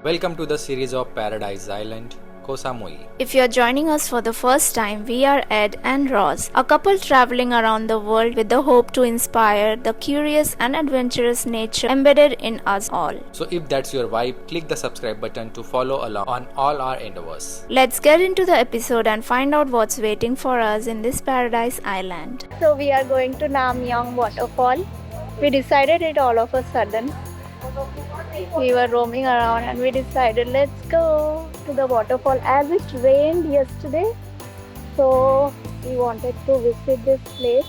Welcome to the series of Paradise Island, KOH SAMUI. If you're joining us for the first time, we are Ed and Ross, a couple traveling around the world with the hope to inspire the curious and adventurous nature embedded in us all. So if that's your vibe, click the subscribe button to follow along on all our endeavors. Let's get into the episode and find out what's waiting for us in this paradise island. So we are going to MUANG Waterfall. We decided it all of a sudden. We were roaming around and we decided let's go to the waterfall as it rained yesterday. So we wanted to visit this place.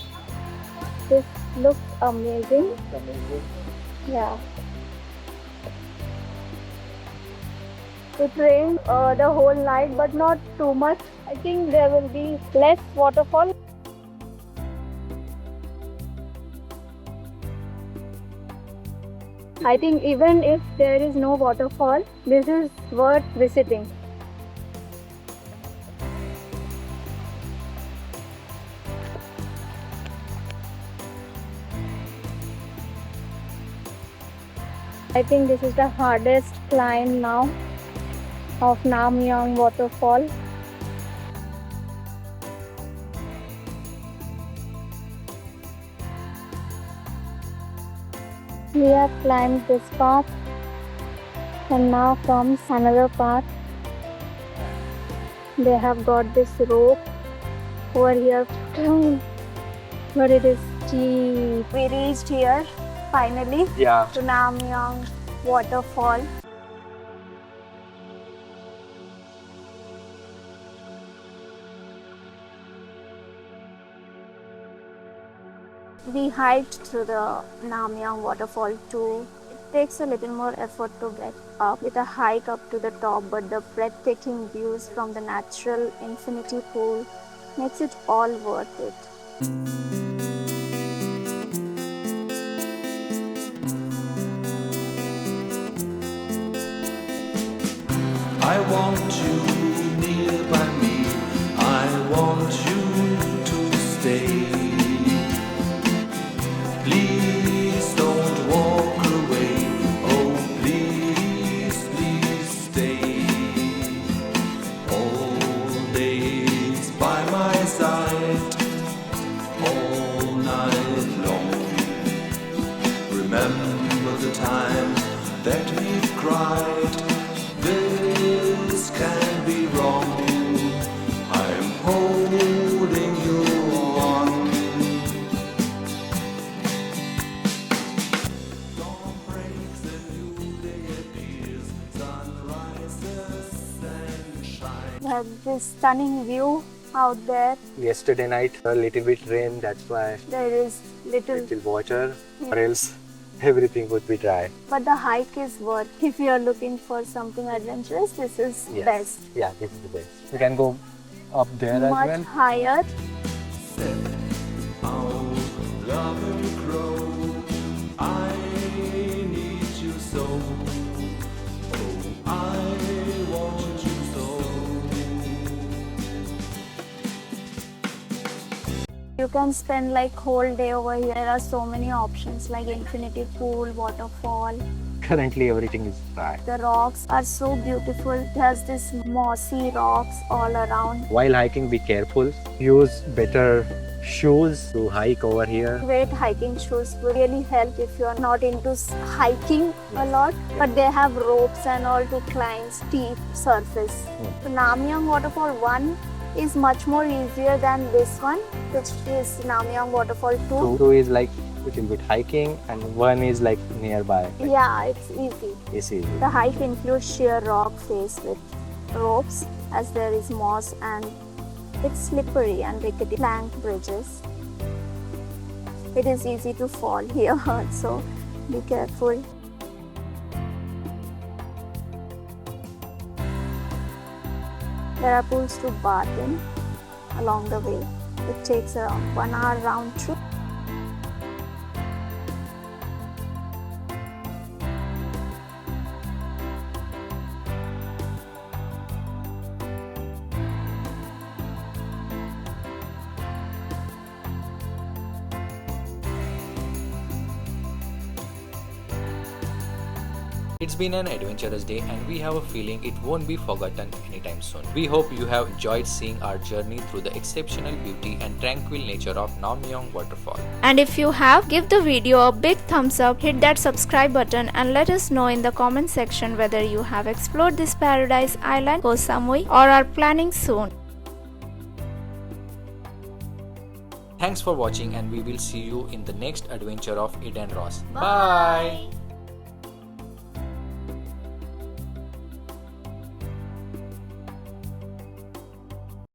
This looks amazing. Yeah. It rained the whole night but not too much. I think there will be less waterfall. I think even if there is no waterfall, this is worth visiting. I think this is the hardest climb now of MUANG Waterfall. We have climbed this path and now comes another path. They have got this rope over here, but it is steep. We reached here finally to MUANG Waterfall. We hiked through the MUANG Waterfall too. It takes a little more effort to get up with a hike up to the top, but the breathtaking views from the natural infinity pool makes it all worth it. I want you near by me. I want you to stay. Please don't walk away. Oh, please, please stay. All days by my side, all night long. Remember the time that we've cried. This can't be wrong. I'm holding you on. Dawn breaks, a new day appears. Sun rises and shines. We have this stunning view out there. Yesterday night a little bit rain, that's why There is little, water, or else everything would be dry. but the hike is worth. If you are looking for something adventurous, this is best. Yeah, this is the best. You can go up there Much as well. higher. Step out, love and grow. I need you so. Oh, I want you so. You can spend like whole day over here. There are so many options like infinity pool, waterfall. Currently everything is dry. The rocks are so beautiful. It has this mossy rocks all around. While hiking, be careful. Use better shoes to hike over here. Great hiking shoes will really help if you are not into hiking a lot. But they have ropes and all to climb steep surface. So MUANG Waterfall 1 is much more easier than this one, which is MUANG Waterfall 2. Two is like little bit hiking and one is like nearby. Yeah, it's easy. It's easy. The hike includes sheer rock face with ropes as there is moss and it's slippery and rickety plank bridges. It is easy to fall here, so be careful. There are pools to bath in along the way. It takes around 1 hour round trip. It's been an adventurous day and we have a feeling it won't be forgotten anytime soon. We hope you have enjoyed seeing our journey through the exceptional beauty and tranquil nature of MUANG Waterfall. And if you have, give the video a big thumbs up, hit that subscribe button and let us know in the comment section whether you have explored this paradise island, KOH SAMUI, or are planning soon. Thanks for watching and we will see you in the next adventure of Ed and Ross. Bye.